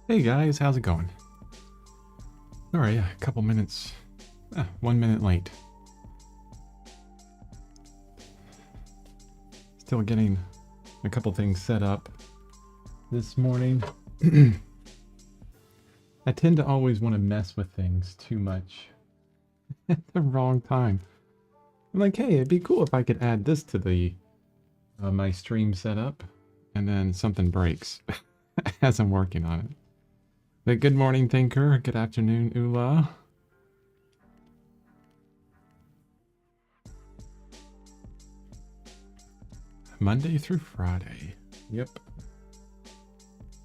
Hey guys, how's it going? Alright, a couple minutes, 1 minute late. Still getting a couple things set up this morning. I tend to always want to mess with things too much at the wrong time. I'm like, hey, it'd be cool if I could add this to the my stream setup, and then something breaks as I'm working on it. But good morning, Thinker. Good afternoon, Ula. Monday through Friday. Yep.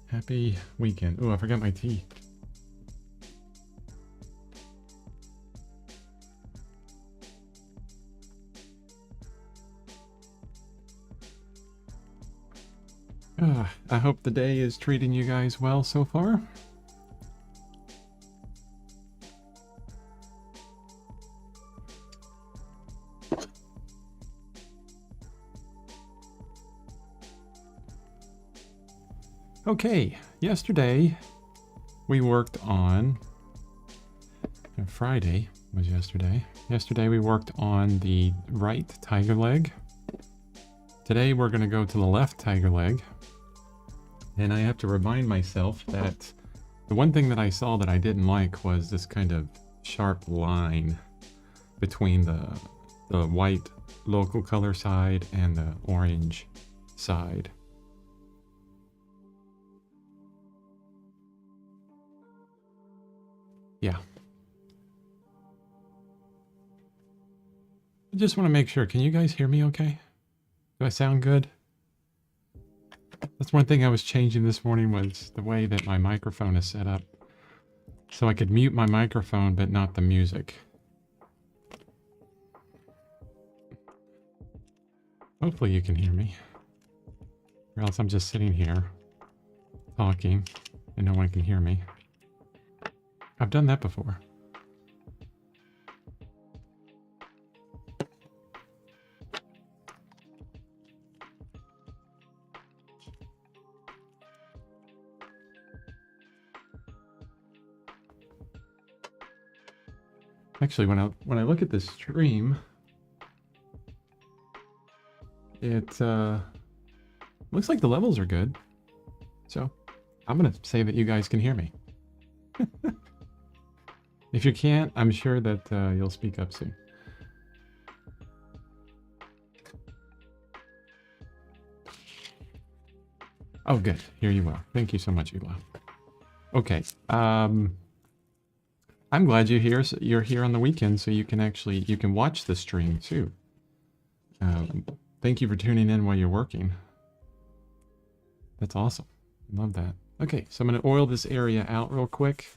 Happy weekend. Oh, I forgot my tea. I hope the day is treating you guys well so far. Okay, yesterday we worked on, Friday was yesterday. Yesterday we worked on the right tiger leg. Today we're going to go to the left tiger leg. And I have to remind myself that the one thing that I saw that I didn't like was this kind of sharp line between the white local color side and the orange side. Yeah. I just want to make sure. Can you guys hear me okay? Do I sound good? That's one thing I was changing this morning, was the way that my microphone is set up. So I could mute my microphone, but not the music. Hopefully you can hear me. Or else I'm just sitting here talking and no one can hear me. I've done that before. Actually, when I look at this stream, it looks like the levels are good. So I'm gonna say that you guys can hear me. If you can't, I'm sure that you'll speak up soon. Oh, good. Here you are. Thank you so much, Ula. Okay. I'm glad you're here. You're here on the weekend, so you can watch the stream too. Thank you for tuning in while you're working. That's awesome. Love that. Okay, so I'm going to oil this area out real quick.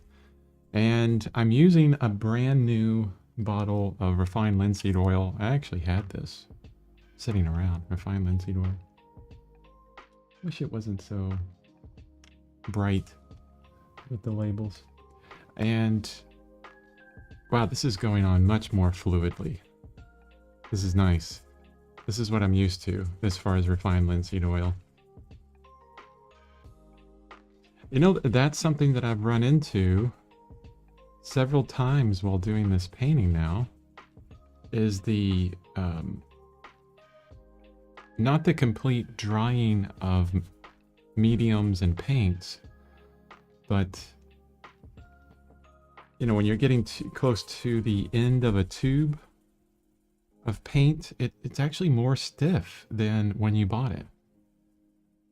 And I'm using a brand new bottle of refined linseed oil. I actually had this sitting around, refined linseed oil. Wish it wasn't so bright with the labels. And wow, this is going on much more fluidly. This is nice. This is what I'm used to as far as refined linseed oil. You know, that's something that I've run into several times while doing this painting now, is the not the complete drying of mediums and paints, but you know, when you're getting too close to the end of a tube of paint, it's actually more stiff than when you bought it.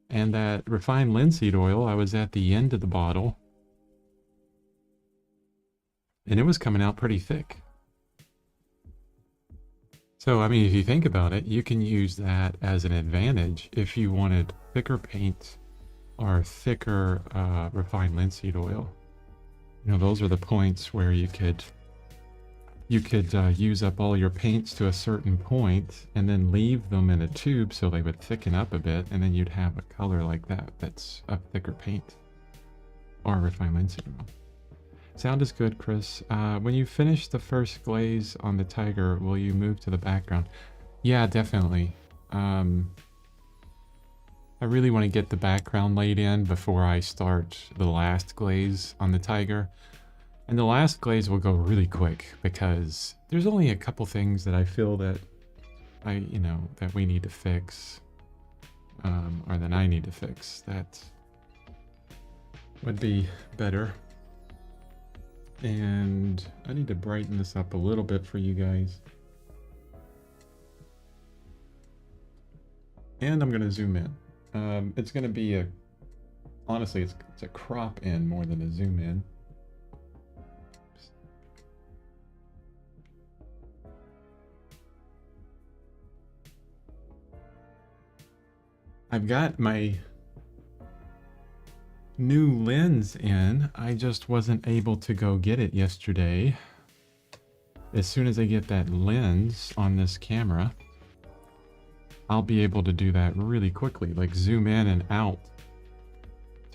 And that refined linseed oil, I was at the end of the bottle, and it was coming out pretty thick. So, I mean, if you think about it, you can use that as an advantage if you wanted thicker paint or thicker refined linseed oil. You know, those are the points where you could use up all your paints to a certain point and then leave them in a tube so they would thicken up a bit, and then you'd have a color like that that's a thicker paint or refined linseed oil. Sound is good, Chris. When you finish the first glaze on the tiger, will you move to the background? Yeah, definitely. I I really want to get the background laid in before I start the last glaze on the tiger. And the last glaze will go really quick because there's only a couple things that I feel that that we need to fix, or that I need to fix that would be better. And I need to brighten this up a little bit for you guys. And I'm going to zoom in. It's going to be honestly, it's a crop in more than a zoom in. I've got my new lens in. I just wasn't able to go get it yesterday. As soon as I get that lens on this camera, I'll be able to do that really quickly, like zoom in and out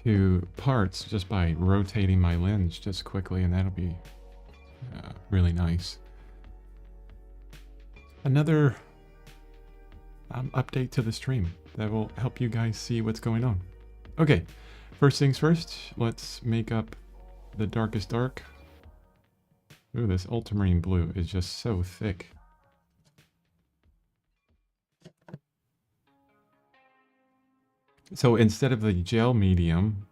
to parts just by rotating my lens just quickly, and that'll be really nice. Another update to the stream that will help you guys see what's going on. Okay, first things first, let's make up the darkest dark. Ooh, this ultramarine blue is just so thick. So instead of the gel medium,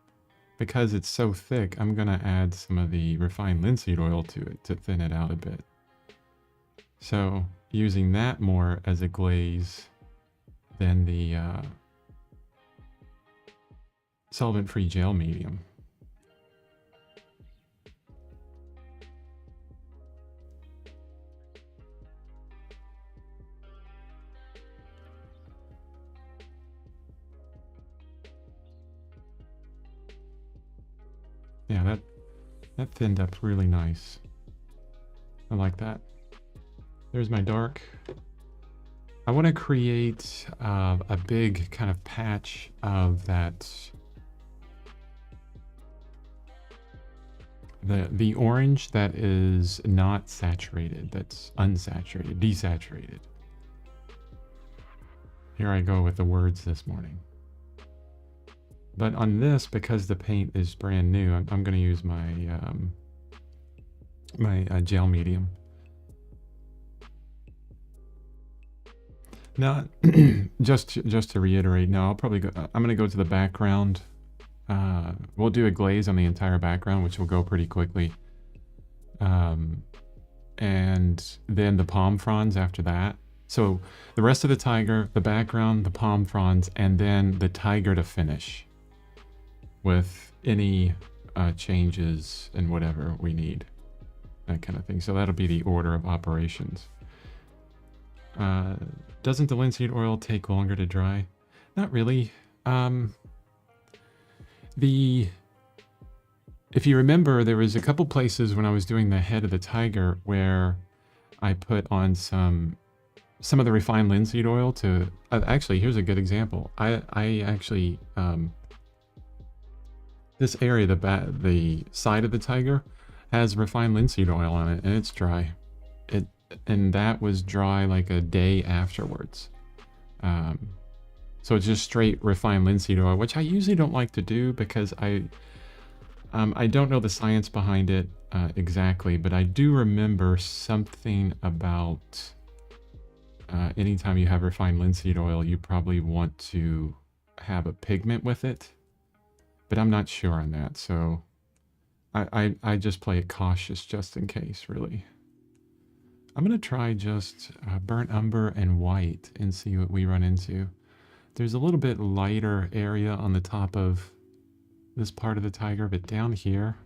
because it's so thick, I'm going to add some of the refined linseed oil to it to thin it out a bit. So using that more as a glaze than the solvent-free gel medium. Yeah, that thinned up really nice. I like that. There's my dark. I want to create a big kind of patch of that. The orange that is not saturated, that's unsaturated, desaturated. Here I go with the words this morning. But on this, because the paint is brand new, I'm going to use my gel medium. Now, just to reiterate, no, I'll probably go. I'm going to go to the background. We'll do a glaze on the entire background, which will go pretty quickly. And then the palm fronds after that. So the rest of the tiger, the background, the palm fronds, and then the tiger to finish with any changes and whatever we need, that kind of thing. So that'll be the order of operations. Doesn't the linseed oil take longer to dry? Not really. If you remember, there was a couple places when I was doing the head of the tiger where I put on some of the refined linseed oil to actually, here's a good example. I actually this area, the side of the tiger has refined linseed oil on it, and it's dry. And that was dry like a day afterwards. So it's just straight refined linseed oil, which I usually don't like to do because I don't know the science behind it exactly, but I do remember something about anytime you have refined linseed oil, you probably want to have a pigment with it, but I'm not sure on that. So I just play it cautious just in case, really. I'm going to try just burnt umber and white and see what we run into. There's a little bit lighter area on the top of this part of the tiger, but down here,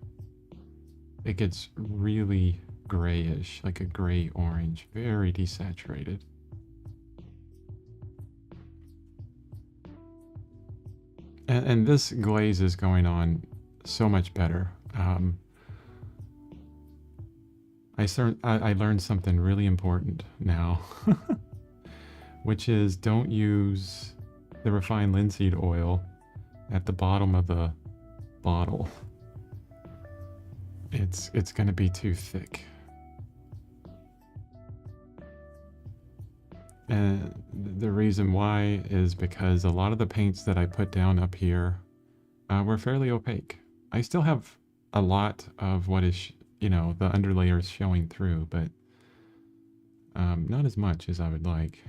it gets really grayish, like a gray orange, very desaturated. And this glaze is going on so much better. I learned something really important now, which is don't use the refined linseed oil at the bottom of the bottle. It's going to be too thick. And the reason why is because a lot of the paints that I put down up here were fairly opaque. I still have a lot of what is, you know, the underlayer is showing through, but not as much as I would like.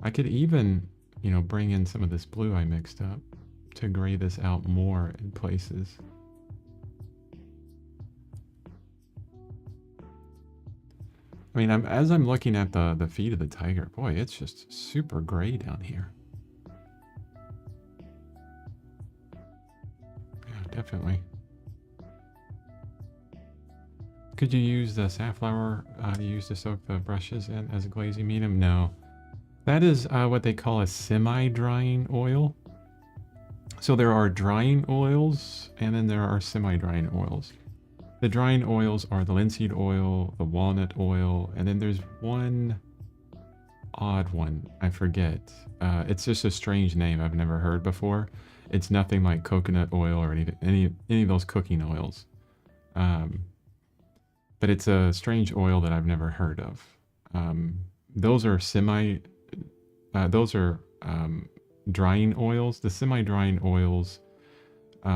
I could even, you know, bring in some of this blue I mixed up to gray this out more in places. I mean, as I'm looking at the feet of the tiger, boy, it's just super gray down here. Yeah, definitely. Could you use the safflower you use to soak the brushes in as a glazing medium? No. That is what they call a semi-drying oil. So there are drying oils, and then there are semi-drying oils. The drying oils are the linseed oil, the walnut oil, and then there's one odd one. I forget. It's just a strange name I've never heard before. It's nothing like coconut oil or any of those cooking oils. But it's a strange oil that I've never heard of. Those are drying oils. The semi-drying oils,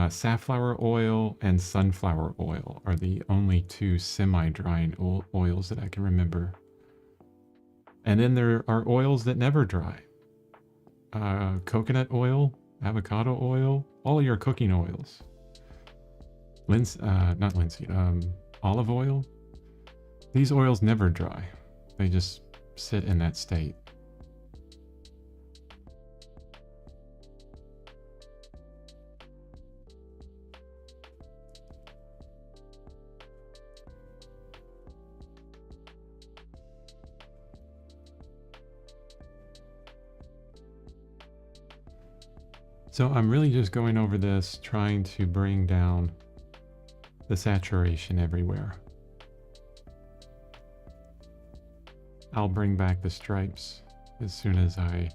safflower oil and sunflower oil are the only two semi-drying oils that I can remember. And then there are oils that never dry. Coconut oil, avocado oil, all of your cooking oils. Not linseed, olive oil. These oils never dry. They just sit in that state. So I'm really just going over this, trying to bring down the saturation everywhere. I'll bring back the stripes as soon as I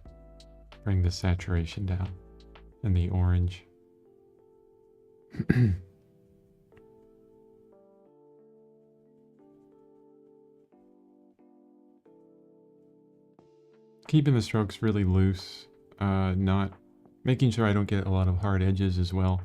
bring the saturation down in the orange. Keeping the strokes really loose, not making sure I don't get a lot of hard edges as well.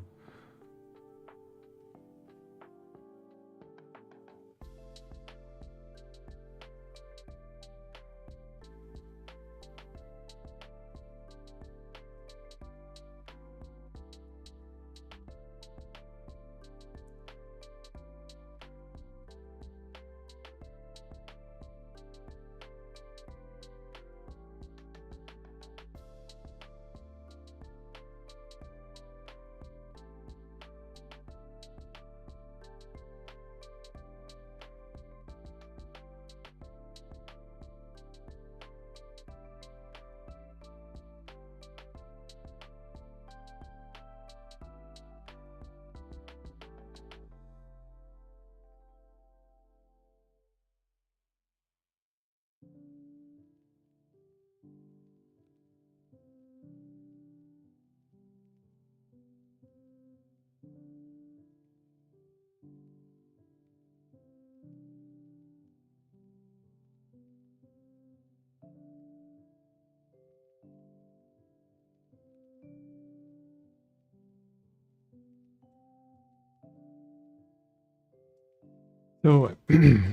So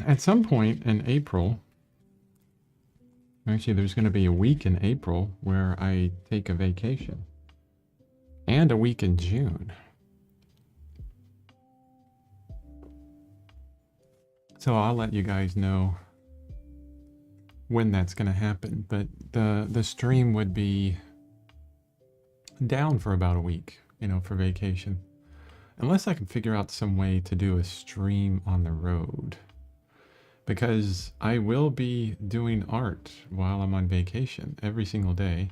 at some point in April, actually there's going to be a week in April where I take a vacation. And a week in June. So I'll let you guys know when that's going to happen. But the stream would be down for about a week, you know, for vacation. Unless I can figure out some way to do a stream on the road. Because I will be doing art while I'm on vacation every single day.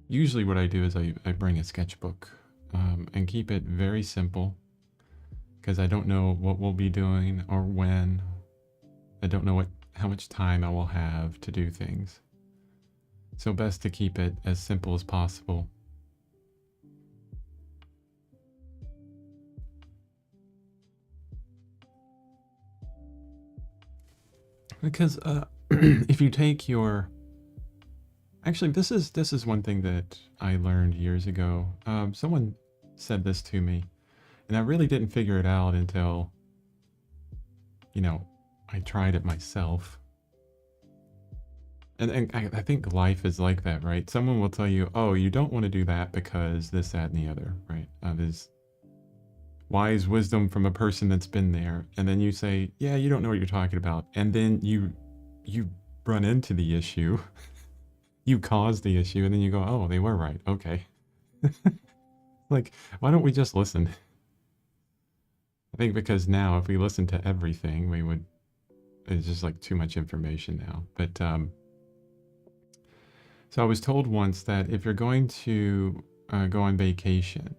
Usually what I do is I bring a sketchbook and keep it very simple. Because I don't know what we'll be doing or when. I don't know how much time I will have to do things. So best to keep it as simple as possible. Because if you take your... Actually, this is one thing that I learned years ago. Someone said this to me, and I really didn't figure it out until, you know, I tried it myself. And I think life is like that, right? Someone will tell you, oh, you don't want to do that because this, that, and the other, right? There's wise wisdom from a person that's been there. And then you say, yeah, you don't know what you're talking about. And then you run into the issue. You cause the issue, and then you go, oh, they were right. Okay. Like, why don't we just listen? I think because now if we listen to everything, we would... It's just like too much information now. But so I was told once that if you're going to go on vacation,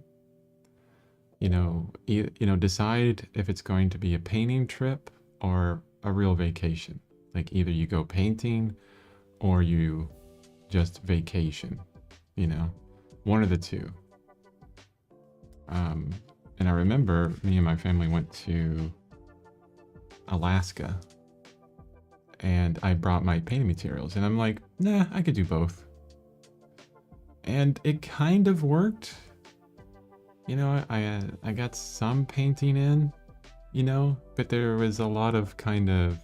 decide if it's going to be a painting trip or a real vacation. Like either you go painting or you just vacation, one of the two. And I remember me and my family went to Alaska, and I brought my painting materials, and I'm like, nah, I could do both. And it kind of worked. I got some painting in, but there was a lot of kind of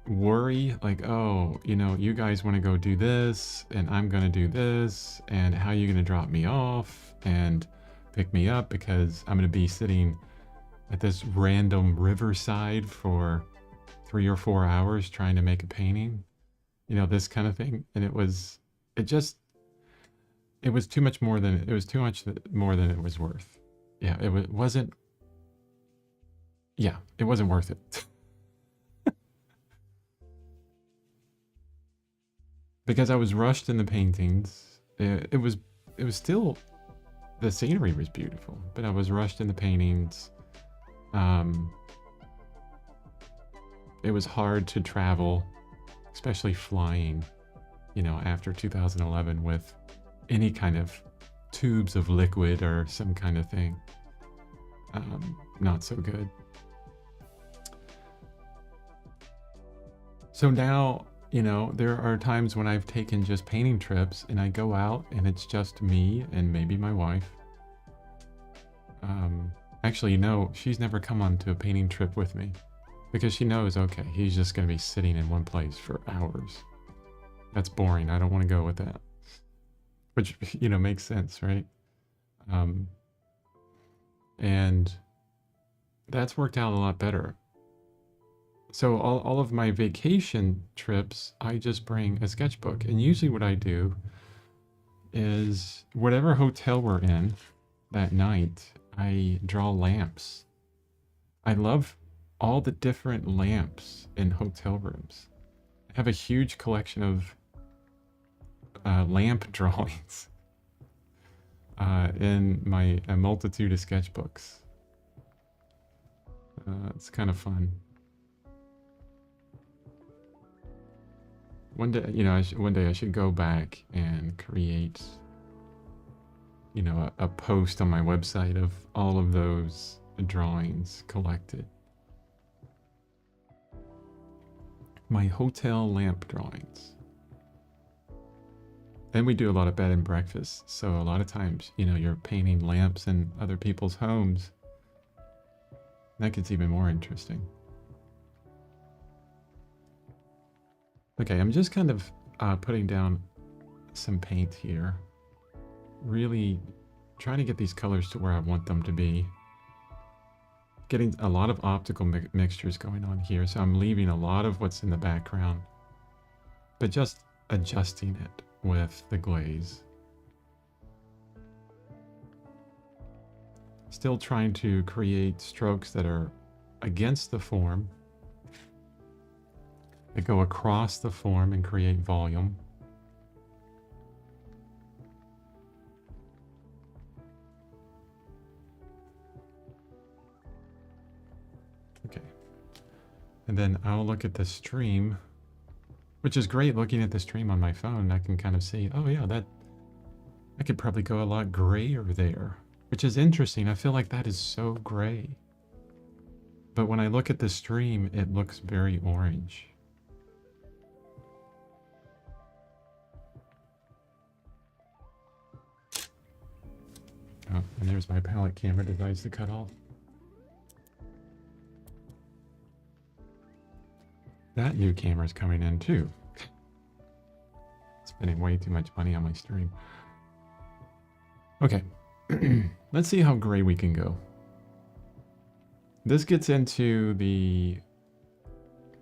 worry, like, oh, you guys want to go do this, and I'm going to do this, and how are you going to drop me off and pick me up, because I'm going to be sitting at this random riverside for 3 or 4 hours trying to make a painting, this kind of thing. And it was too much more than it was worth. Yeah, it wasn't worth it. Because I was rushed in the paintings. It was still, the scenery was beautiful, but I was rushed in the paintings. It was hard to travel, especially flying, after 2011 with any kind of tubes of liquid or some kind of thing. Not so good. So now, there are times when I've taken just painting trips and I go out and it's just me and maybe my wife. Actually, no, she's never come on to a painting trip with me because she knows, okay, he's just going to be sitting in one place for hours. That's boring. I don't want to go with that. Which, makes sense, right? And that's worked out a lot better. So all of my vacation trips, I just bring a sketchbook. And usually what I do is whatever hotel we're in that night, I draw lamps. I love all the different lamps in hotel rooms. I have a huge collection of lamp drawings in my multitude of sketchbooks. It's kind of fun. One day I should go back and create, a post on my website of all of those drawings collected. My hotel lamp drawings. And we do a lot of bed and breakfast. So a lot of times, you're painting lamps in other people's homes. That gets even more interesting. Okay, I'm just kind of putting down some paint here. Really trying to get these colors to where I want them to be. Getting a lot of optical mixtures going on here, so I'm leaving a lot of what's in the background, but just adjusting it with the glaze. Still trying to create strokes that are against the form, that go across the form and create volume. Okay. And then I'll look at the stream, which is great looking at the stream on my phone. I can kind of see, oh yeah, I could probably go a lot grayer there, which is interesting. I feel like that is so gray. But when I look at the stream, it looks very orange. Oh, and there's my palette camera device to cut off. That new camera's coming in too. Spending way too much money on my stream. Okay, let's see how gray we can go. This gets into the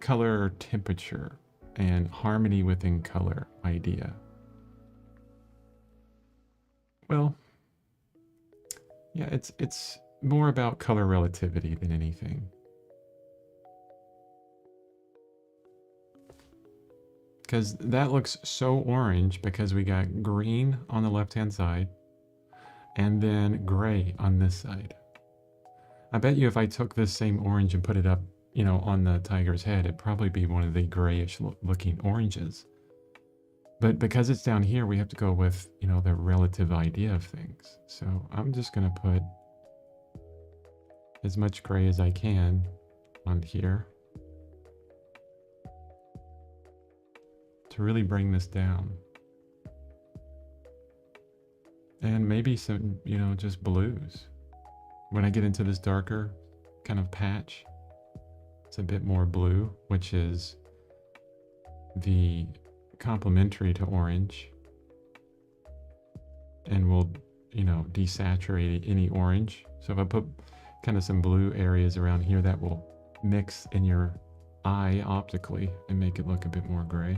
color temperature and harmony within color idea. Well, yeah, it's more about color relativity than anything. Because that looks so orange because we got green on the left-hand side and then gray on this side. I bet you if I took this same orange and put it up, you know, on the tiger's head, it'd probably be one of the grayish looking oranges. But because it's down here, we have to go with, you know, the relative idea of things. So I'm just going to put as much gray as I can on here to really bring this down. And maybe some, you know, just blues. When I get into this darker kind of patch, it's a bit more blue, which is the complementary to orange. And will, you know, desaturate any orange. So if I put kind of some blue areas around here, that will mix in your eye optically and make it look a bit more gray.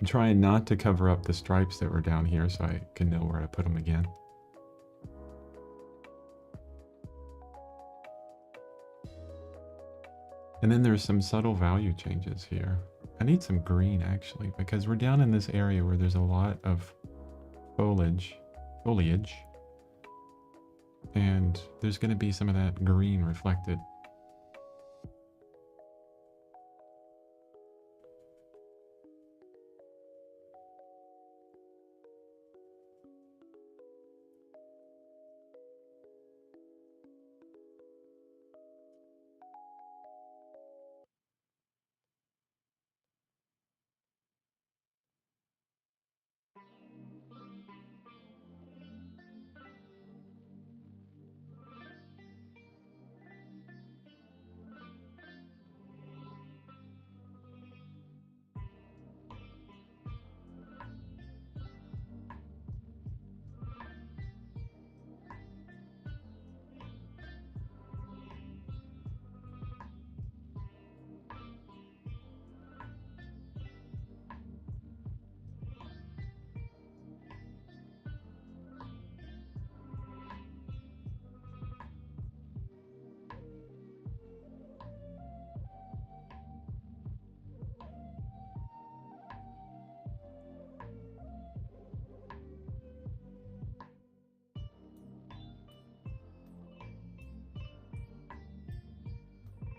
I'm trying not to cover up the stripes that were down here so I can know where to put them again. And then there's some subtle value changes here. I need some green actually, because we're down in this area where there's a lot of foliage, and there's going to be some of that green reflected.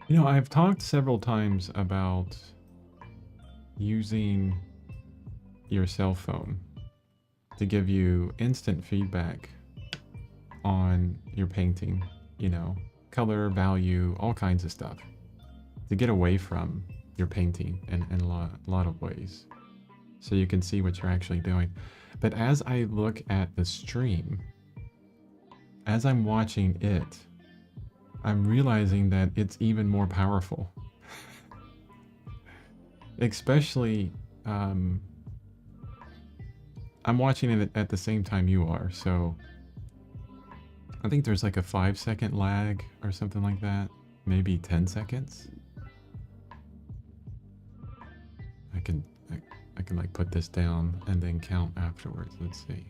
You know, I've talked several times about using your cell phone to give you instant feedback on your painting, you know, color, value, all kinds of stuff, to get away from your painting in a lot of ways, so you can see what you're actually doing. But as I look at the stream, as I'm watching it, I'm realizing that it's even more powerful. Especially, I'm watching it at the same time you are, so I think there's like a 5-second lag or something like that, maybe 10 seconds. I can like put this down and then count afterwards. Let's see.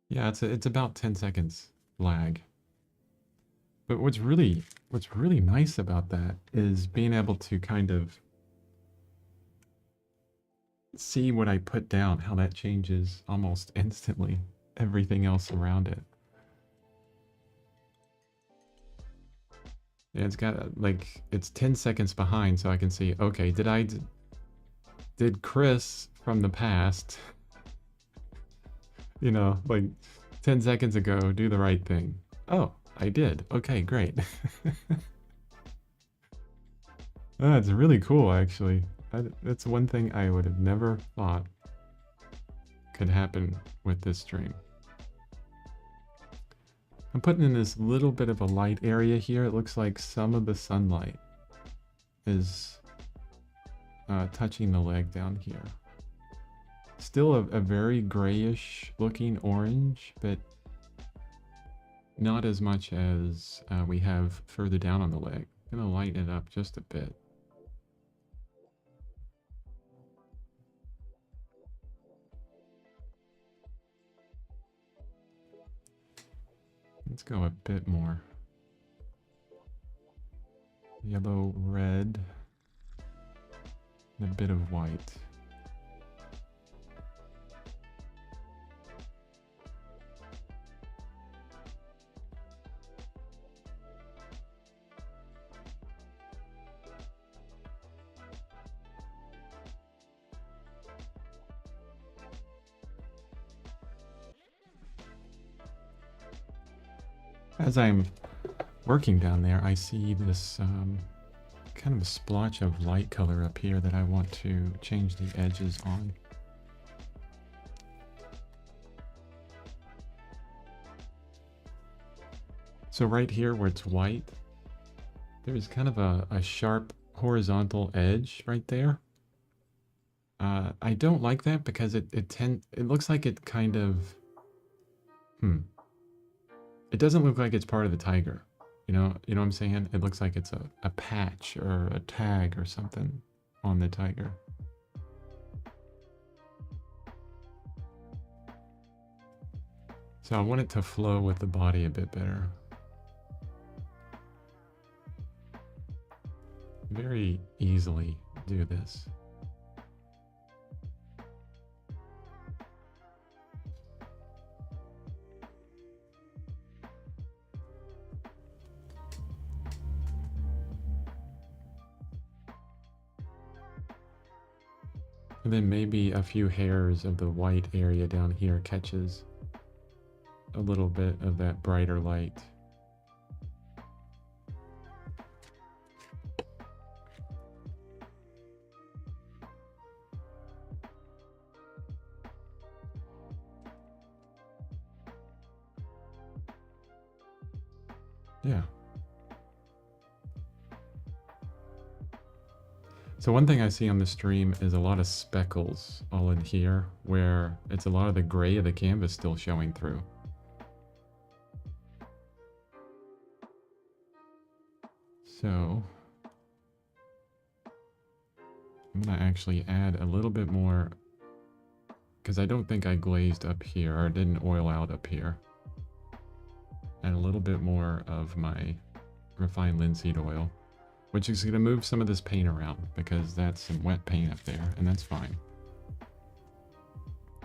Yeah, it's about 10 seconds lag. But what's really nice about that is being able to kind of see what I put down, how that changes almost instantly everything else around it. Yeah, it's got like it's 10 seconds behind, so I can see. Okay, did Chris from the past, you know, like 10 seconds ago, do the right thing? Oh, I did. Okay, great. That's really cool, actually. That's one thing I would have never thought could happen with this stream. I'm putting in this little bit of a light area here. It looks like some of the sunlight is touching the leg down here. Still a very grayish looking orange, but not as much as we have further down on the leg. I'm gonna lighten it up just a bit. Let's go a bit more. Yellow, red, and a bit of white. As I'm working down there, I see this kind of a splotch of light color up here that I want to change the edges on. So right here where it's white, there's kind of a sharp horizontal edge right there. I don't like that because it looks like it kind of, it doesn't look like it's part of the tiger. You know what I'm saying? It looks like it's a patch or a tag or something on the tiger. So I want it to flow with the body a bit better. Very easily do this. And then maybe a few hairs of the white area down here catches a little bit of that brighter light. Yeah. So one thing I see on the stream is a lot of speckles all in here, where it's a lot of the gray of the canvas still showing through. So I'm gonna actually add a little bit more, because I don't think I glazed up here, or didn't oil out up here. Add a little bit more of my refined linseed oil, which is going to move some of this paint around because that's some wet paint up there, and that's fine.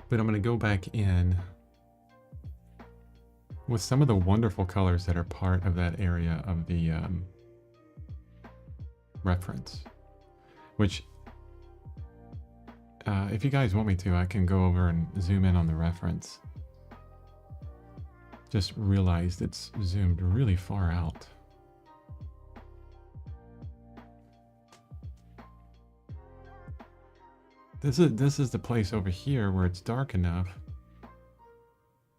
But I'm going to go back in with some of the wonderful colors that are part of that area of the reference, which if you guys want me to, I can go over and zoom in on the reference. Just realized it's zoomed really far out. This is the place over here where it's dark enough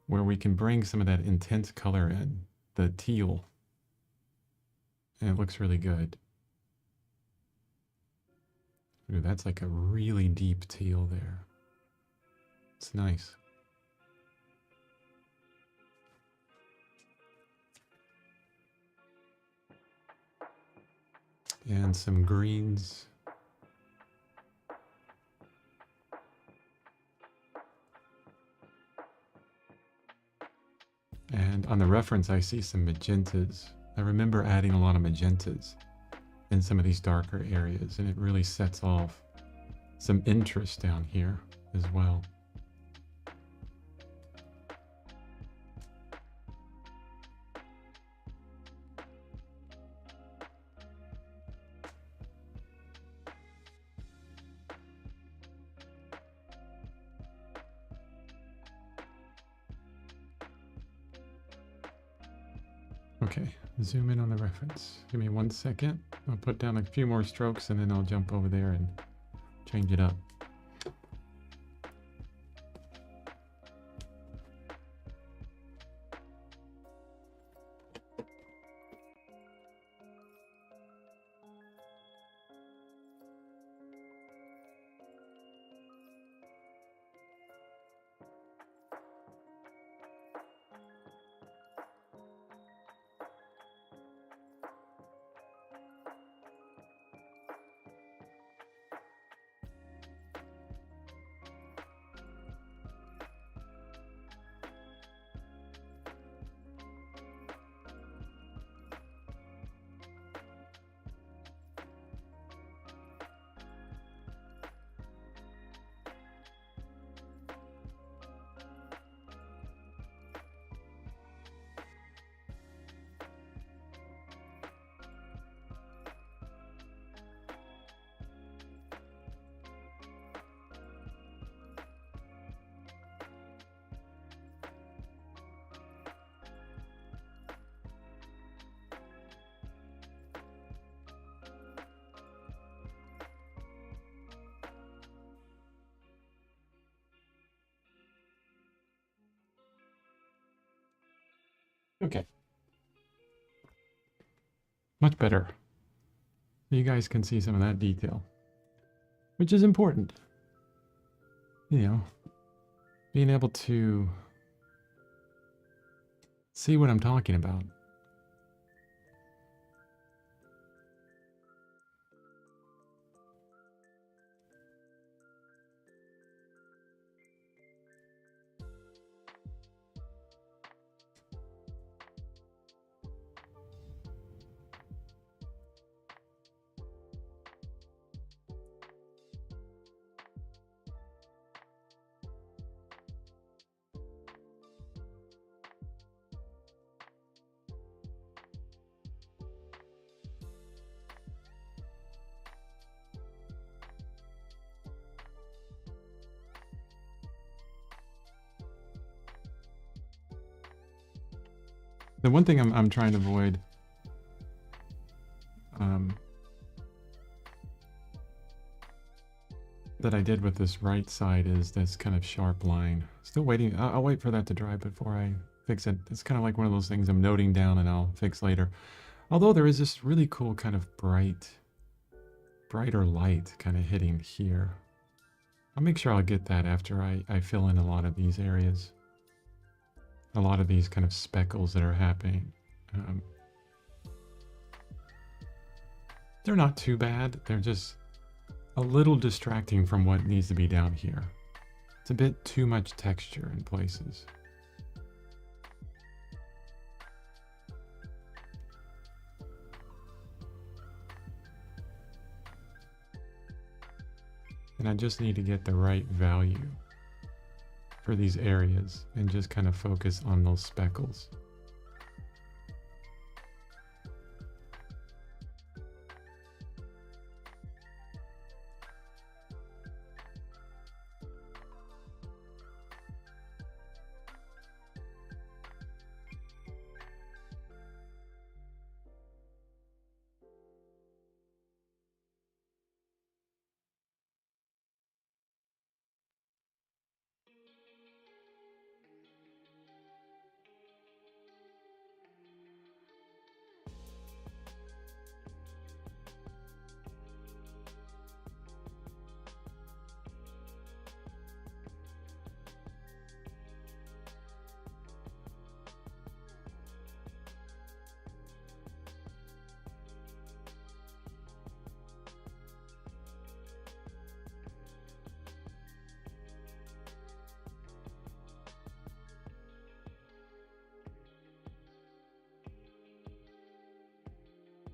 where we can bring some of that intense color in, the teal. And it looks really good. Ooh, that's like a really deep teal there. It's nice. And some greens. And on the reference, I see some magentas. I remember adding a lot of magentas in some of these darker areas, and it really sets off some interest down here as well. Okay, zoom in on the reference. Give me 1 second. I'll put down a few more strokes and then I'll jump over there and change it up. Okay. Much better. You guys can see some of that detail, which is important. You know, being able to see what I'm talking about. The one thing I'm trying to avoid that I did with this right side is this kind of sharp line. Still waiting. I'll wait for that to dry before I fix it. It's kind of like one of those things I'm noting down and I'll fix later. Although there is this really cool kind of brighter light kind of hitting here. I'll make sure I'll get that after I fill in a lot of these areas. A lot of these kind of speckles that are happening. They're not too bad. They're just a little distracting from what needs to be down here. It's a bit too much texture in places. And I just need to get the right value for these areas and just kind of focus on those speckles.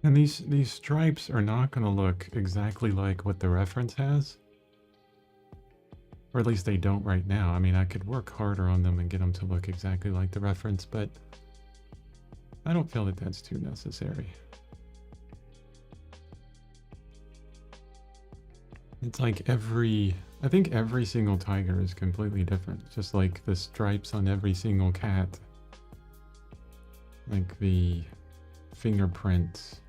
And these stripes are not going to look exactly like what the reference has. Or at least they don't right now. I mean, I could work harder on them and get them to look exactly like the reference, but I don't feel that that's too necessary. It's like I think every single tiger is completely different. Just like the stripes on every single cat Like the fingerprint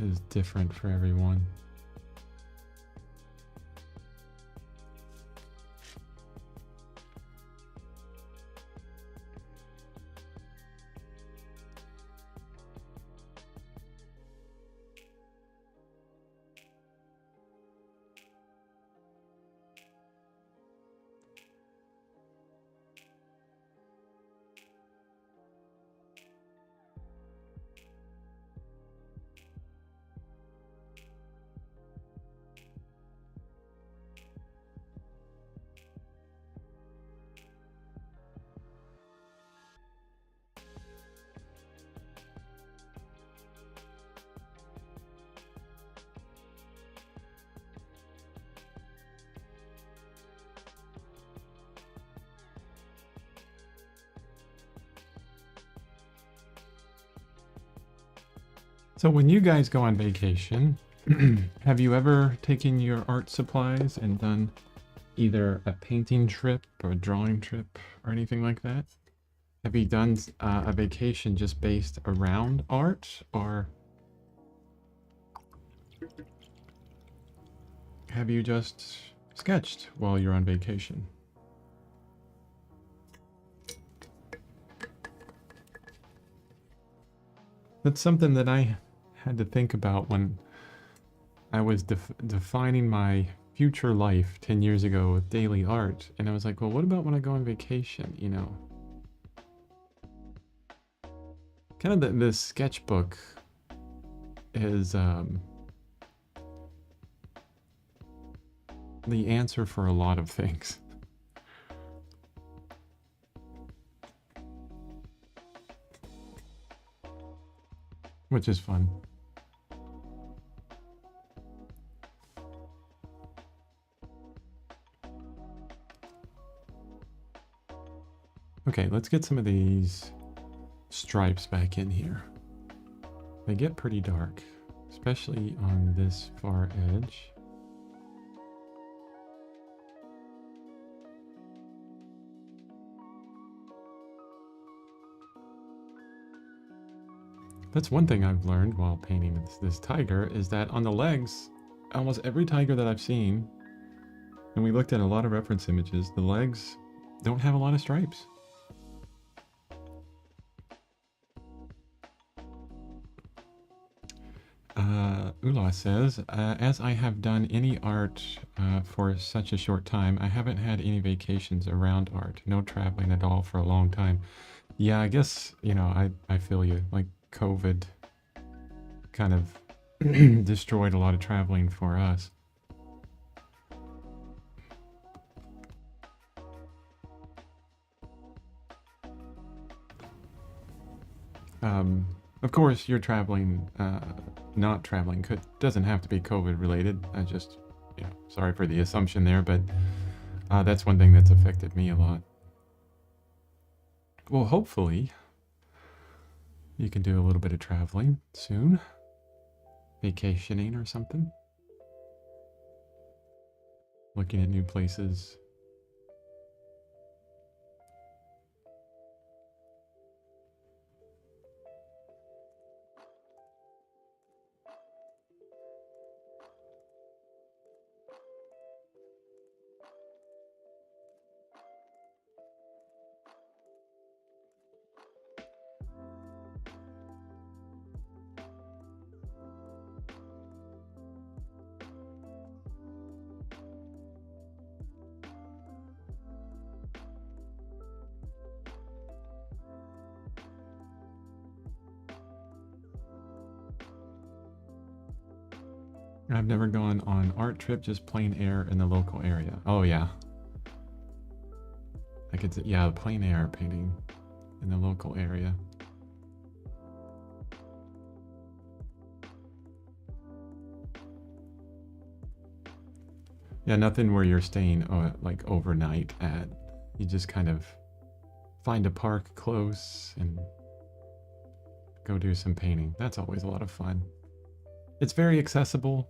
is different for everyone. So when you guys go on vacation, have you ever taken your art supplies and done either a painting trip or a drawing trip or anything like that? Have you done a vacation just based around art, or have you just sketched while you're on vacation? That's something that I had to think about when I was defining my future life 10 years ago with daily art. And I was like, well, what about when I go on vacation, you know? Kind of the sketchbook is the answer for a lot of things. Which is fun. Okay, let's get some of these stripes back in here. They get pretty dark, especially on this far edge. That's one thing I've learned while painting this tiger, is that on the legs, almost every tiger that I've seen, and we looked at a lot of reference images, the legs don't have a lot of stripes. Ula says, as I have done any art for such a short time, I haven't had any vacations around art. No traveling at all for a long time. Yeah, I guess, you know, I feel you. Like, COVID kind of destroyed a lot of traveling for us. Of course, you're traveling, not traveling doesn't have to be COVID related. I just, you know, sorry for the assumption there, but that's one thing that's affected me a lot. Well, hopefully you can do a little bit of traveling soon. Vacationing or something. Looking at new places. I've never gone on art trip, just plain air in the local area. Oh yeah. I could say, yeah, plain air painting in the local area. Yeah, nothing where you're staying like overnight at. You just kind of find a park close and go do some painting. That's always a lot of fun. It's very accessible,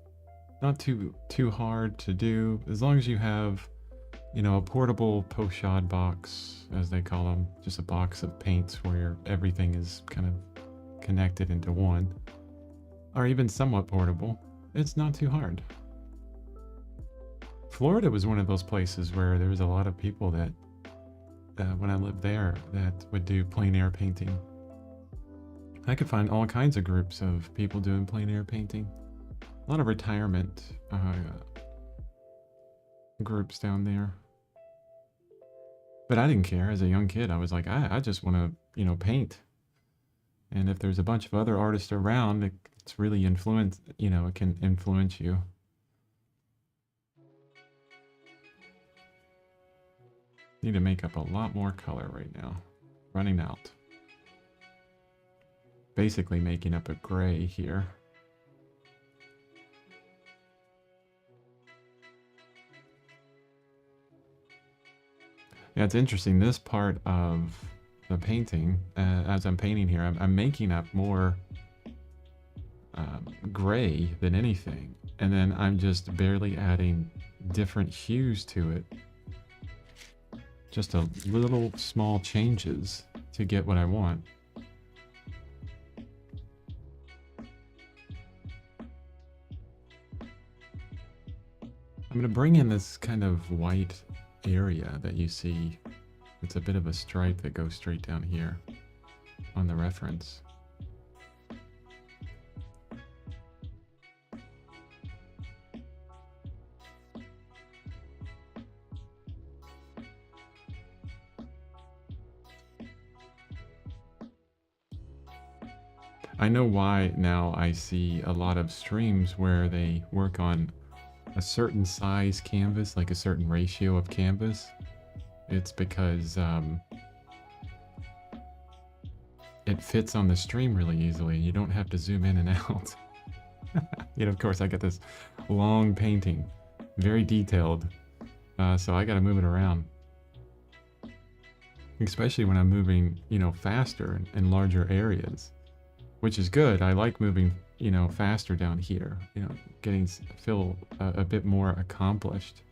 not too hard to do, as long as you have you know, a portable pochade box, as they call them, just a box of paints where everything is kind of connected into one, or even somewhat portable, it's not too hard. Florida was one of those places where there was a lot of people that, when I lived there, that would do plein air painting. I could find all kinds of groups of people doing plein air painting. A lot of retirement groups down there. But I didn't care. As a young kid, I was like, I just want to, you know, paint. And if there's a bunch of other artists around, it's really it can influence you. Need to make up a lot more color right now. Running out. Basically making up a gray here. Yeah, it's interesting. This part of the painting, as I'm painting here, I'm making up more gray than anything. And then I'm just barely adding different hues to it. Just a little small changes to get what I want. I'm going to bring in this kind of white area that you see. It's a bit of a stripe that goes straight down here on the reference. I know why now I see a lot of streams where they work on a certain size canvas, like a certain ratio of canvas. It's because it fits on the stream really easily. You don't have to zoom in and out. You know, of course, I got this long painting, very detailed, so I got to move it around. Especially when I'm moving, you know, faster in larger areas, which is good. I like moving, you know, faster down here, you know, feel a bit more accomplished.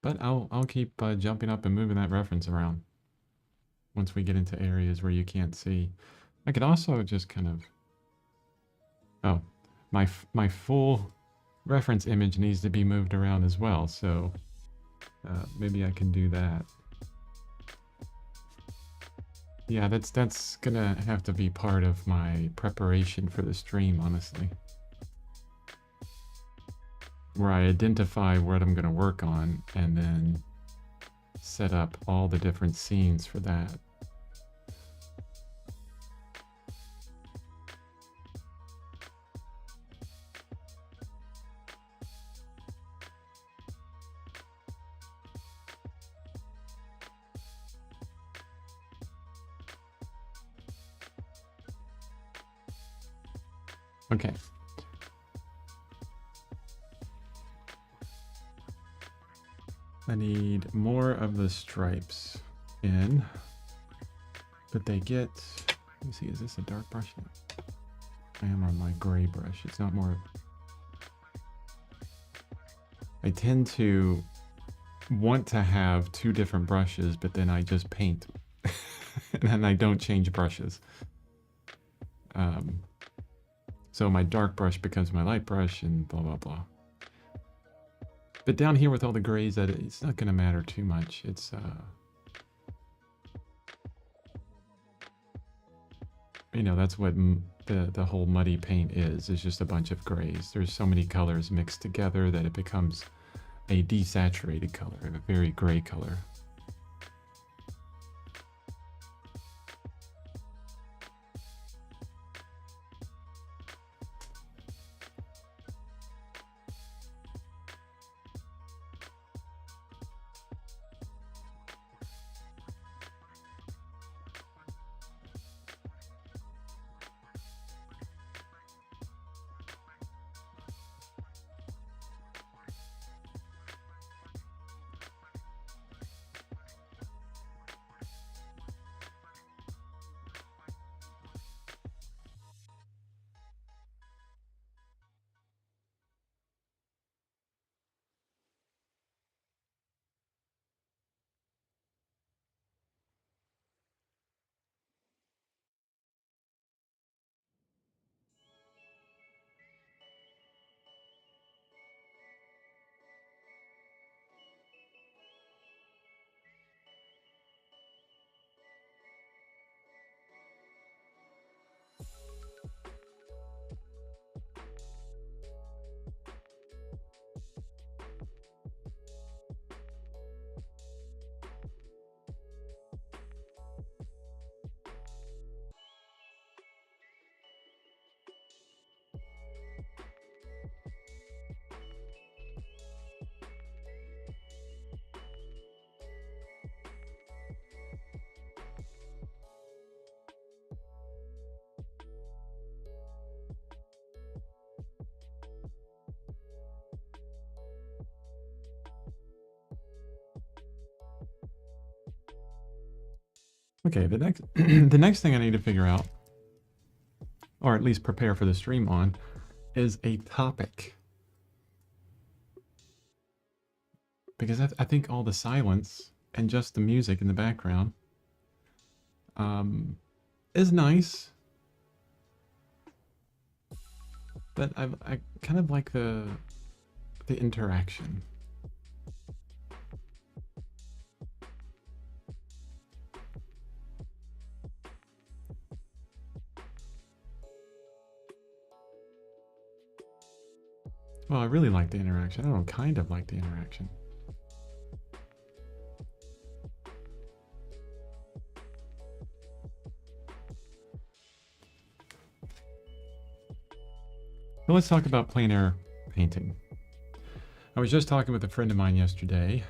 But I'll keep jumping up and moving that reference around once we get into areas where you can't see. I could also just kind of... Oh, my full reference image needs to be moved around as well, so maybe I can do that. Yeah, that's gonna have to be part of my preparation for the stream, honestly. Where I identify what I'm gonna work on and then set up all the different scenes for that. Okay. I need more of the stripes in, but they get... Let me see, is this a dark brush? I am on my gray brush. It's not more... I tend to want to have two different brushes, but then I just paint. And then I don't change brushes. So my dark brush becomes my light brush and blah, blah, blah. But down here with all the grays, it's not going to matter too much. It's, you know, that's what the whole muddy paint is. It's just a bunch of grays. There's so many colors mixed together that it becomes a desaturated color, a very gray color. Okay, the next the next thing I need to figure out, or at least prepare for the stream on, is a topic. Because I think all the silence and just the music in the background is nice. But I kind of like the interaction. Well, I really like the interaction. I don't kind of like the interaction. Well, let's talk about plein air painting. I was just talking with a friend of mine yesterday.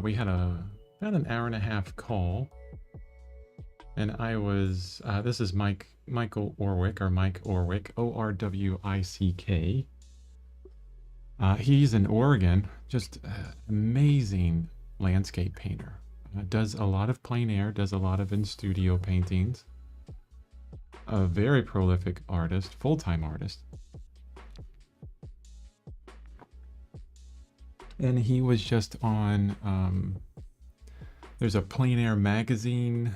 We had about an hour and a half call. And I was, this is Michael Orwick, or Mike Orwick, O-R-W-I-C-K. He's in Oregon, just amazing landscape painter. Does a lot of plein air, does a lot of in-studio paintings. A very prolific artist, full-time artist. And he was just on, there's a plein air magazine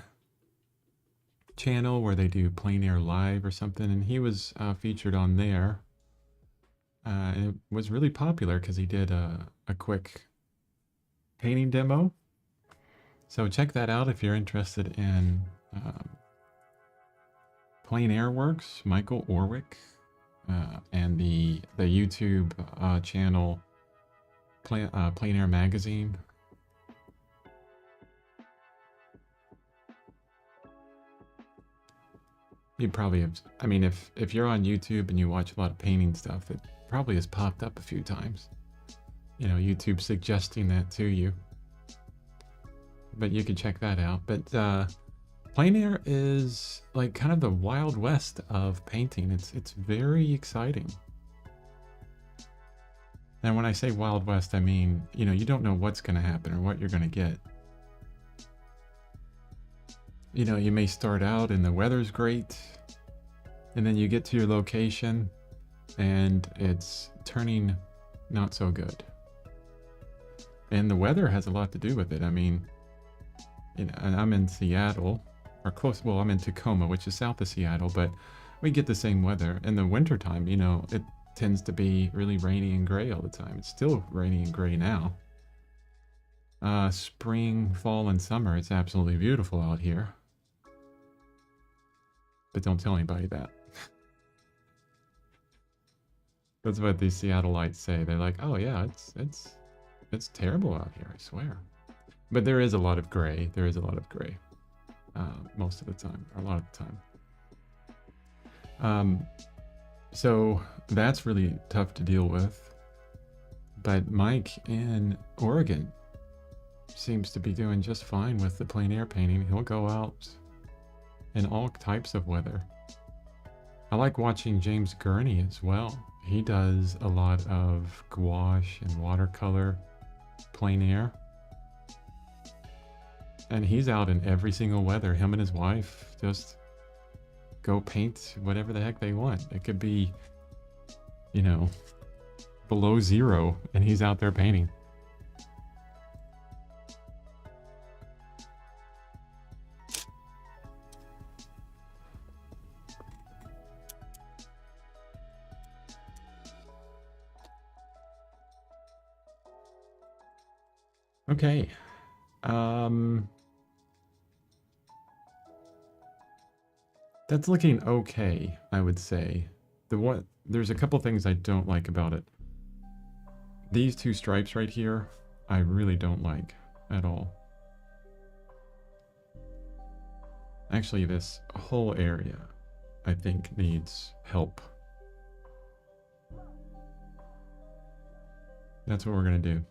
channel where they do plein air live or something, and he was featured on there. And it was really popular because he did a quick painting demo. So check that out if you're interested in plein air works. Michael Orwick, and the YouTube channel plein air magazine. You probably have, I mean, if you're on YouTube and you watch a lot of painting stuff, it probably has popped up a few times. You know, YouTube suggesting that to you. But you can check that out. But plein air is like kind of the Wild West of painting. It's very exciting. And when I say Wild West, I mean, you know, you don't know what's going to happen or what you're going to get. You know, you may start out and the weather's great, and then you get to your location and it's turning not so good. And the weather has a lot to do with it. I mean, you know, and I'm in Seattle, or close, well, I'm in Tacoma, which is south of Seattle, but we get the same weather. In the wintertime, you know, it tends to be really rainy and gray all the time. It's still rainy and gray now. Spring, fall, and summer, it's absolutely beautiful out here. But don't tell anybody that. That's what these Seattleites say. They're like, oh yeah, it's terrible out here, I swear. But there is a lot of gray. There is a lot of gray. Most of the time, or a lot of the time. So that's really tough to deal with. But Mike in Oregon seems to be doing just fine with the plein air painting. He'll go out in all types of weather. I like watching James Gurney as well. He does a lot of gouache and watercolor plein air. And he's out in every single weather. Him and his wife just go paint whatever the heck they want. It could be, you know, below zero, and he's out there painting. Okay. That's looking okay, I would say. There's a couple things I don't like about it. These two stripes right here, I really don't like at all. Actually, this whole area, I think, needs help. That's what we're gonna do.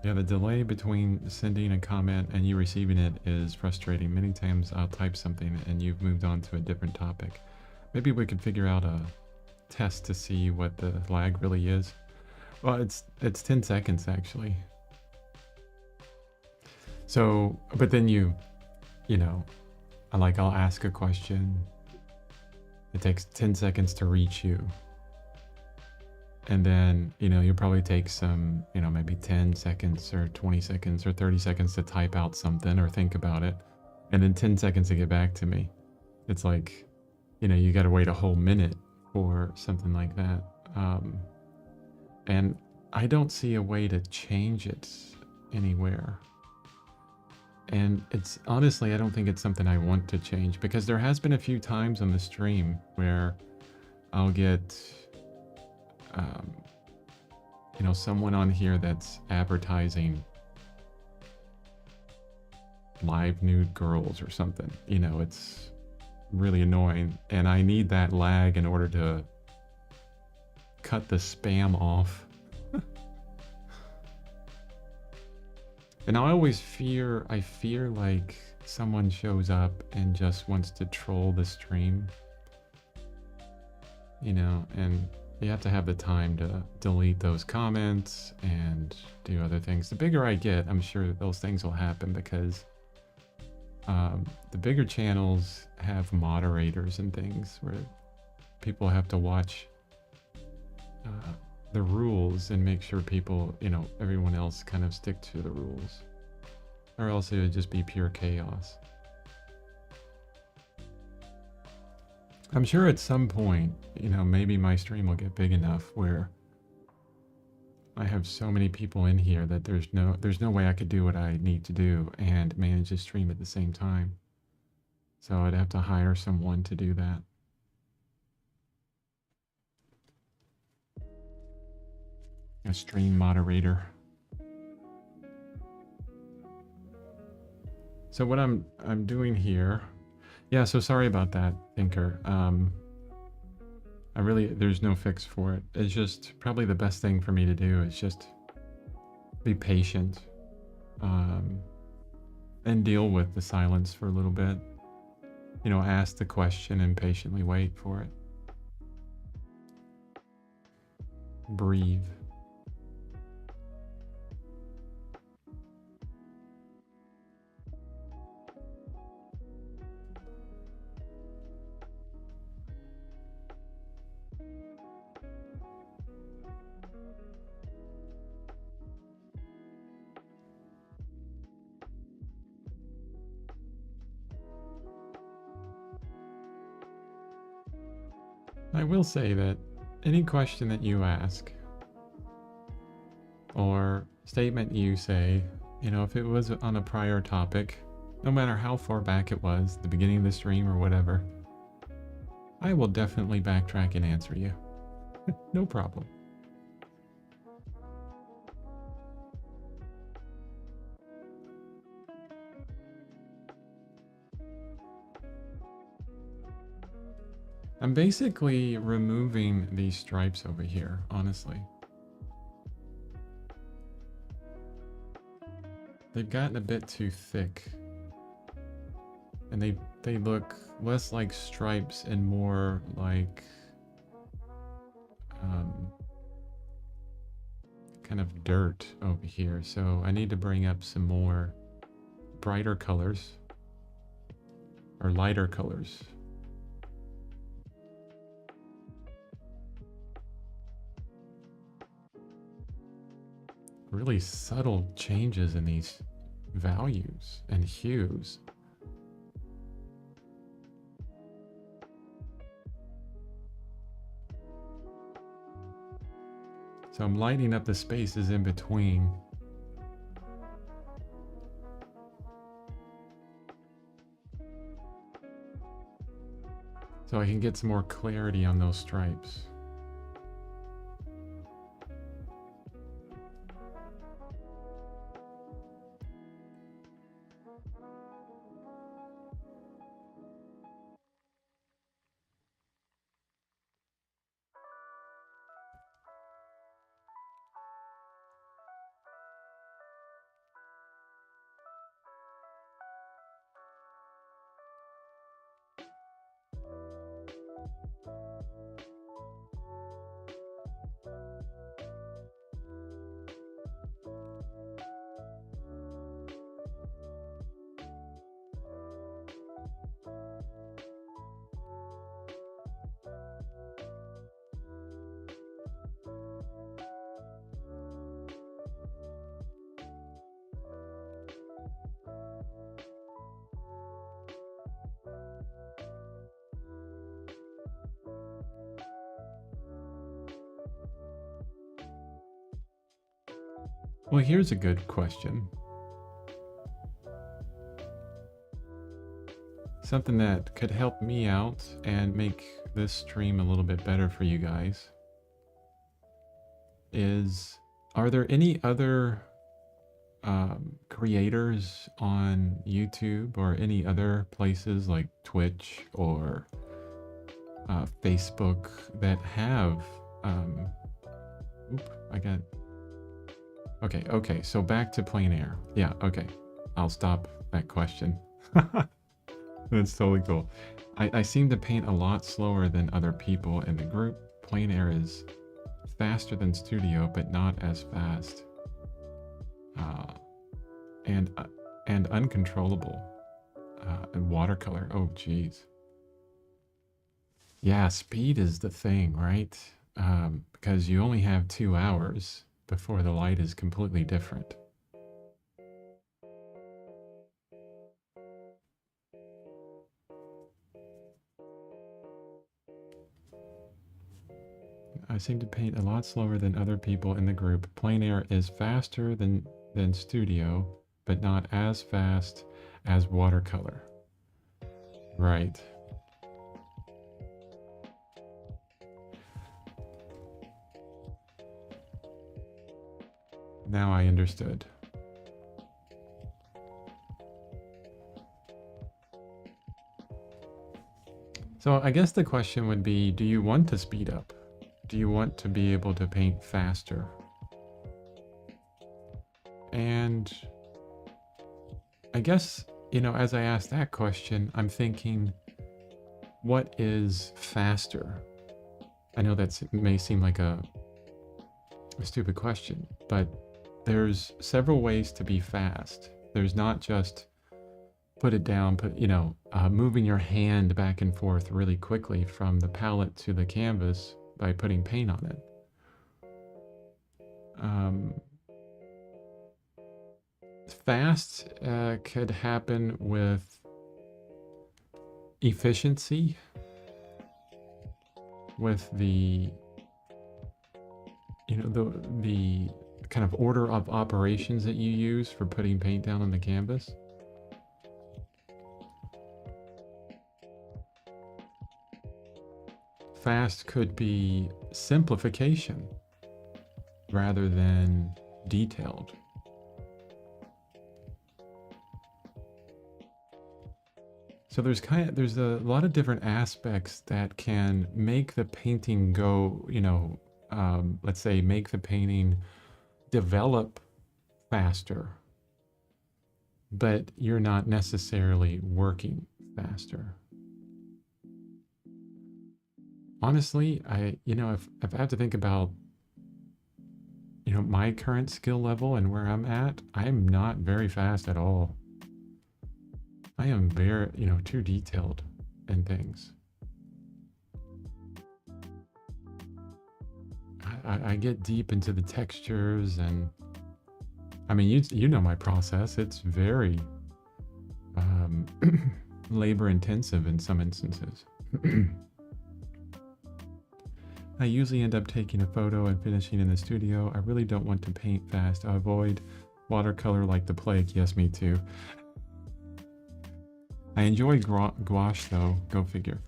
Yeah, the delay between sending a comment and you receiving it is frustrating. Many times I'll type something and you've moved on to a different topic. Maybe we could figure out a test to see what the lag really is. Well, it's 10 seconds actually. So, but then you know, I'll ask a question. It takes 10 seconds to reach you. And then, you'll probably take some, maybe 10 seconds or 20 seconds or 30 seconds to type out something or think about it. And then 10 seconds to get back to me. It's like, you got to wait a whole minute for something like that. And I don't see a way to change it anywhere. And it's honestly, I don't think it's something I want to change, because there has been a few times on the stream where I'll get, someone on here that's advertising live nude girls or something. It's really annoying. And I need that lag in order to cut the spam off. And I fear like someone shows up and just wants to troll the stream. And you have to have the time to delete those comments and do other things. The bigger I get, I'm sure those things will happen, because the bigger channels have moderators and things where people have to watch the rules and make sure people, everyone else kind of stick to the rules, or else it would just be pure chaos. I'm sure at some point, maybe my stream will get big enough where I have so many people in here that there's no way I could do what I need to do and manage a stream at the same time. So I'd have to hire someone to do that. A stream moderator. So what I'm doing here, yeah, so sorry about that, Thinker. There's no fix for it. It's just probably the best thing for me to do is just be patient, and deal with the silence for a little bit. Ask the question and patiently wait for it. Breathe. I will say that any question that you ask or statement you say, if it was on a prior topic, no matter how far back it was, the beginning of the stream or whatever, I will definitely backtrack and answer you. No problem. I'm basically removing these stripes over here, honestly. They've gotten a bit too thick. And they look less like stripes and more like kind of dirt over here. So I need to bring up some more brighter colors or lighter colors. Really subtle changes in these values and hues. So I'm lighting up the spaces in between. So I can get some more clarity on those stripes. Well, here's a good question. Something that could help me out and make this stream a little bit better for you guys is, are there any other creators on YouTube or any other places like Twitch or Facebook that have okay, so back to plein air. Yeah, okay, I'll stop that question. That's totally cool. I seem to paint a lot slower than other people in the group. Plein air is faster than studio, but not as fast. And uncontrollable. And watercolor, oh geez. Yeah, speed is the thing, right? Because you only have 2 hours before the light is completely different. I seem to paint a lot slower than other people in the group. Plein air is faster than studio, but not as fast as watercolor. Right. Now I understood. So I guess the question would be, do you want to speed up? Do you want to be able to paint faster? And I guess, you know, as I ask that question, I'm thinking, what is faster? I know that may seem like a stupid question, but there's several ways to be fast. There's not just put it down, moving your hand back and forth really quickly from the palette to the canvas by putting paint on it. Fast could happen with efficiency, with the the kind of order of operations that you use for putting paint down on the canvas. Fast could be simplification rather than detailed. So there's a lot of different aspects that can make the painting go, let's say make the painting develop faster, but you're not necessarily working faster. Honestly, if I have to think about, my current skill level and where I'm at, I'm not very fast at all. I am very, too detailed in things. I get deep into the textures, and I mean, you know my process. It's very labor intensive in some instances. I usually end up taking a photo and finishing in the studio. I really don't want to paint fast. I avoid watercolor like the plague. Yes, me too. I enjoy gouache though, go figure.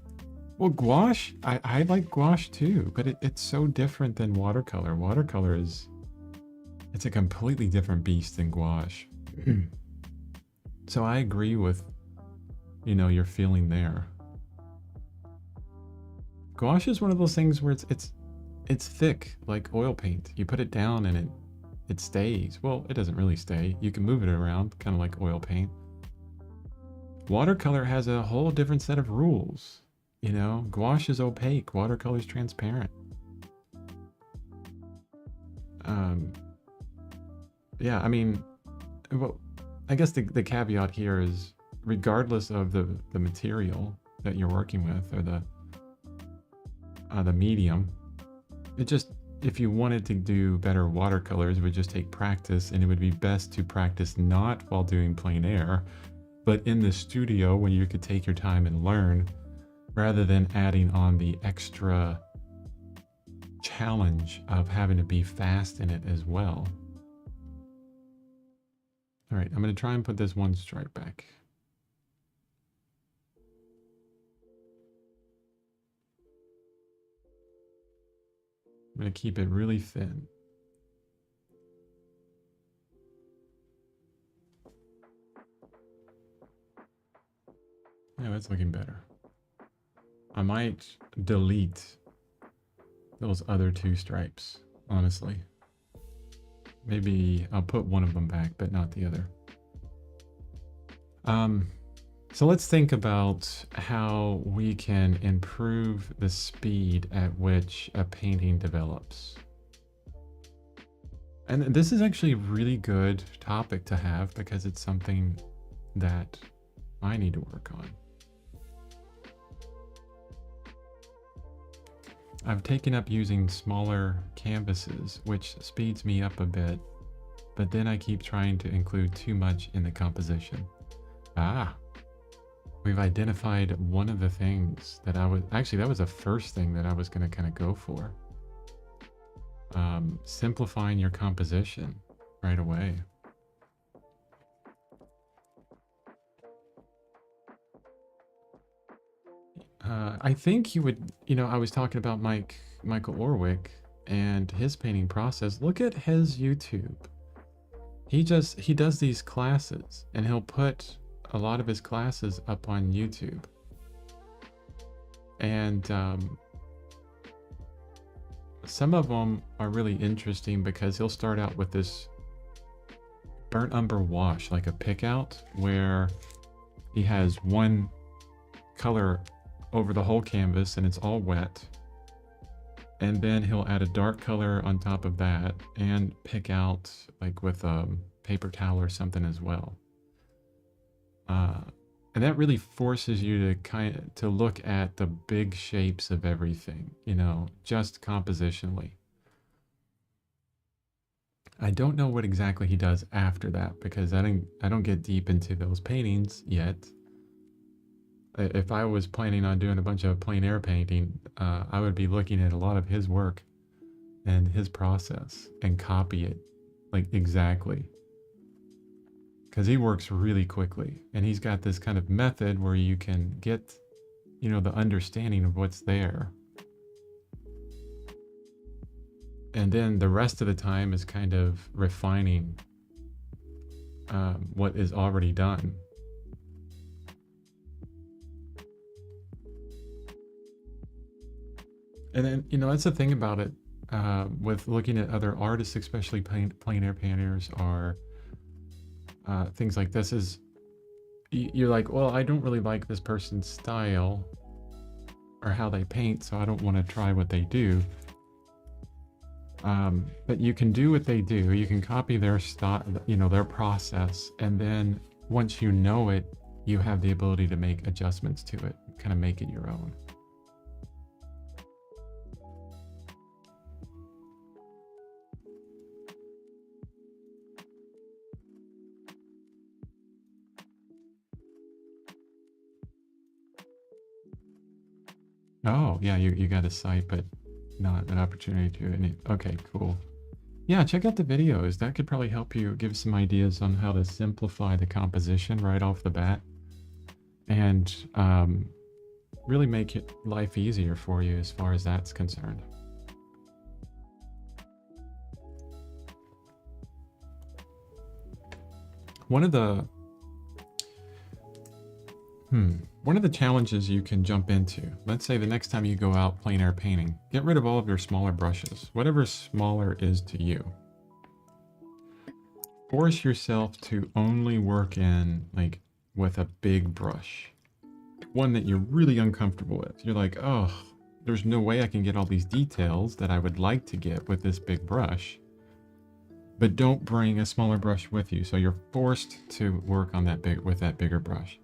Well, gouache, I like gouache too, but it's so different than watercolor. Watercolor it's a completely different beast than gouache. So I agree with, your feeling there. Gouache is one of those things where it's thick, like oil paint. You put it down and it stays. Well, it doesn't really stay. You can move it around, kind of like oil paint. Watercolor has a whole different set of rules. Gouache is opaque, watercolor is transparent. Yeah, I mean, well, I guess the caveat here is, regardless of the material that you're working with or the medium, if you wanted to do better watercolors, it would just take practice, and it would be best to practice not while doing plein air, but in the studio when you could take your time and learn, rather than adding on the extra challenge of having to be fast in it as well. All right, I'm going to try and put this one stripe back. I'm going to keep it really thin. Yeah, that's looking better. I might delete those other two stripes, honestly. Maybe I'll put one of them back, but not the other. So let's think about how we can improve the speed at which a painting develops. And this is actually a really good topic to have because it's something that I need to work on. I've taken up using smaller canvases, which speeds me up a bit, but then I keep trying to include too much in the composition. We've identified one of the things that actually that was the first thing that I was going to kind of go for. Simplifying your composition right away. I think you would, I was talking about Michael Orwick and his painting process. Look at his YouTube. He does these classes and he'll put a lot of his classes up on YouTube. And some of them are really interesting because he'll start out with this burnt umber wash, like a pick out, where he has one color over the whole canvas and it's all wet. And then he'll add a dark color on top of that and pick out like with a paper towel or something as well. And that really forces you to look at the big shapes of everything, just compositionally. I don't know what exactly he does after that because I don't get deep into those paintings yet. If I was planning on doing a bunch of plein air painting, I would be looking at a lot of his work and his process and copy it like exactly. Because he works really quickly and he's got this kind of method where you can get, the understanding of what's there. And then the rest of the time is kind of refining what is already done. And then, that's the thing about it with looking at other artists, especially plein air painters or things like this is you're like, well, I don't really like this person's style or how they paint, so I don't want to try what they do. But you can do what they do. You can copy their style, their process. And then once you know it, you have the ability to make adjustments to it, kind of make it your own. Oh, yeah, you got a site, but not an opportunity to. Okay, cool. Yeah, check out the videos. That could probably help you give some ideas on how to simplify the composition right off the bat. And really make life easier for you as far as that's concerned. One of the challenges you can jump into, let's say the next time you go out plein air painting, get rid of all of your smaller brushes, whatever smaller is to you. Force yourself to only work with a big brush, one that you're really uncomfortable with. You're like, oh, there's no way I can get all these details that I would like to get with this big brush. But don't bring a smaller brush with you, so you're forced to work on with that bigger brush.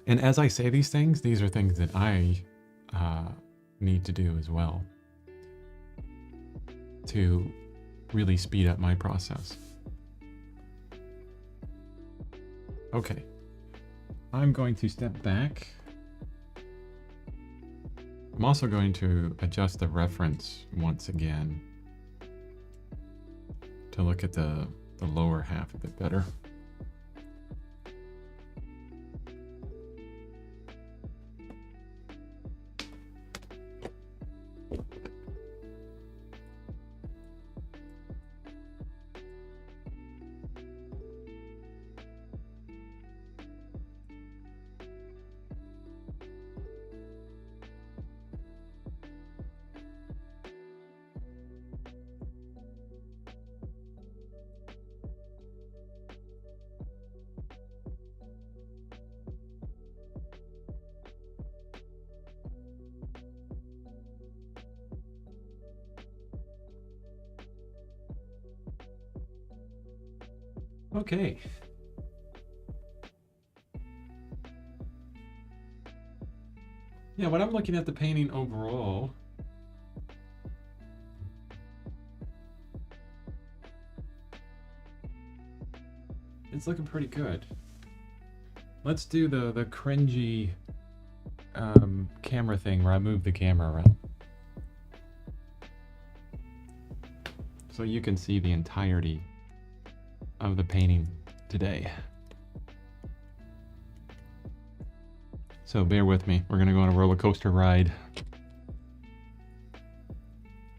And as I say these things, these are things that I need to do as well to really speed up my process. Okay, I'm going to step back. I'm also going to adjust the reference once again to look at the lower half a bit better. Okay. Yeah, when I'm looking at the painting overall, it's looking pretty good. Let's do the cringy camera thing where I move the camera around, so you can see the entirety of the painting today. So bear with me. We're going to go on a roller coaster ride.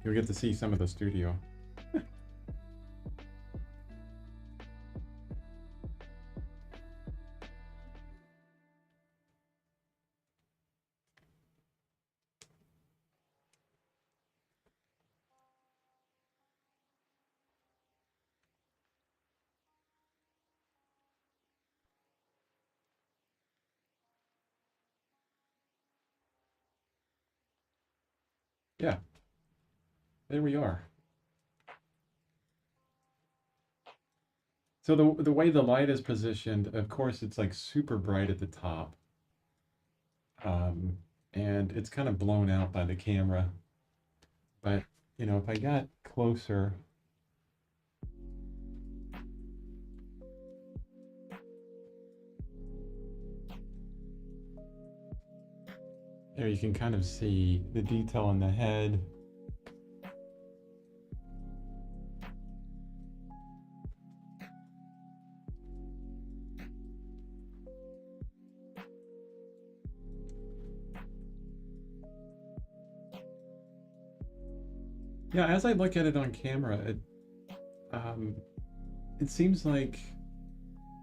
You'll get to see some of the studio. Yeah, there we are. So the way the light is positioned, of course, it's like super bright at the top. And it's kind of blown out by the camera. But, you know, if I got closer, there you can kind of see the detail in the head. Yeah, as I look at it on camera, it seems like,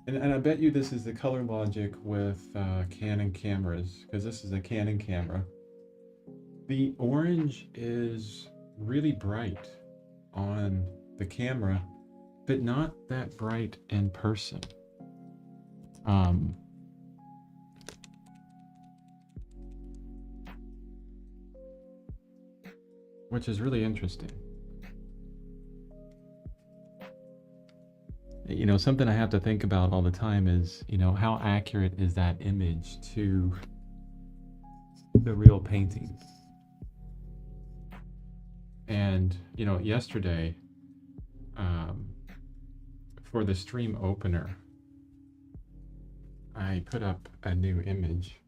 and I bet you this is the color logic with Canon cameras, because this is a Canon camera. The orange is really bright on the camera, but not that bright in person. Which is really interesting. You know, something I have to think about all the time is, you know, how accurate is that image to the real painting? And, you know, yesterday, for the stream opener, I put up a new image.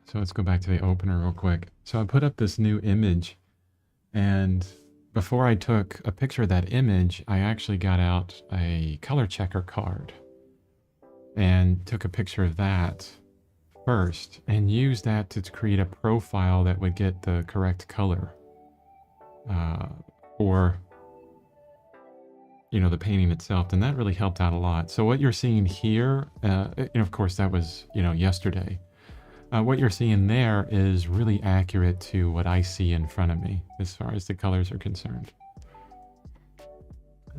So let's go back to the opener real quick. So I put up this new image, and before I took a picture of that image, I actually got out a color checker card and took a picture of that first and used that to create a profile that would get the correct color for, you know, the painting itself. And that really helped out a lot. So what you're seeing here, and of course that was, you know, yesterday. What you're seeing there is really accurate to what I see in front of me as far as the colors are concerned.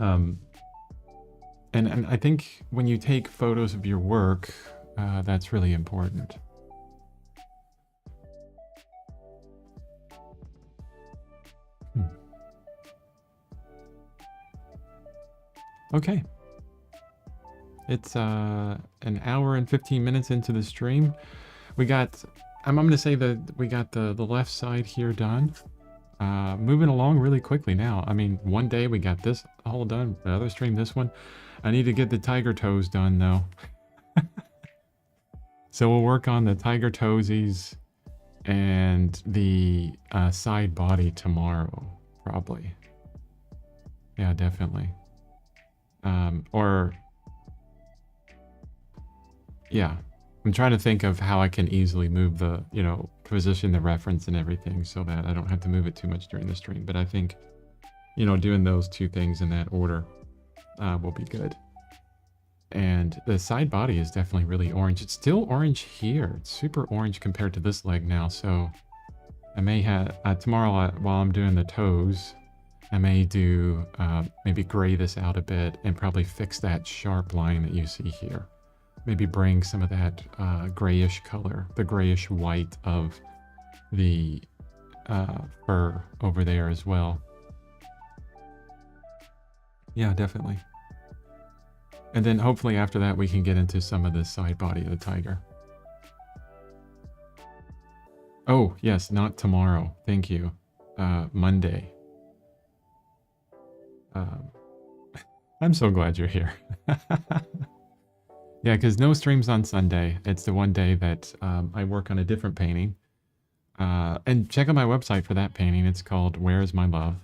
And I think when you take photos of your work, that's really important. Okay. It's an hour and 15 minutes into the stream. We got, I'm going to say that we got the left side here done. Moving along really quickly now. I mean, one day we got this all done, the other stream, this one. I need to get the tiger toes done though. So we'll work on the tiger toesies and the side body tomorrow, probably. Yeah, definitely. Or, yeah. I'm trying to think of how I can easily move the, position the reference and everything so that I don't have to move it too much during the stream. But I think, doing those two things in that order will be good. And the side body is definitely really orange. It's still orange here. It's super orange compared to this leg now. So I may have, tomorrow while I'm doing the toes, I may do, maybe gray this out a bit and probably fix that sharp line that you see here. Maybe bring some of that grayish color, the grayish white of the fur over there as well. Yeah, definitely. And then hopefully after that we can get into some of the side body of the tiger. Oh, yes, not tomorrow. Thank you. Monday. I'm so glad you're here. Yeah, because no streams on Sunday. It's the one day that I work on a different painting. And check out my website for that painting. It's called Where Is My Love?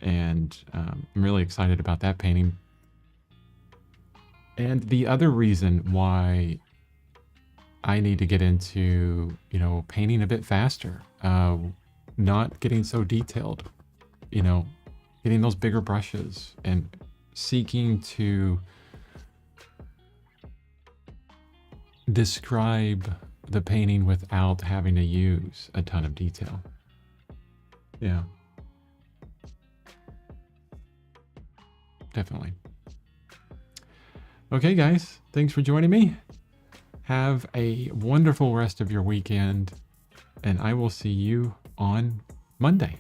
And I'm really excited about that painting. And the other reason why I need to get into, painting a bit faster, not getting so detailed, getting those bigger brushes and seeking to describe the painting without having to use a ton of detail. Yeah. Definitely. Okay, guys, thanks for joining me. Have a wonderful rest of your weekend, and I will see you on Monday.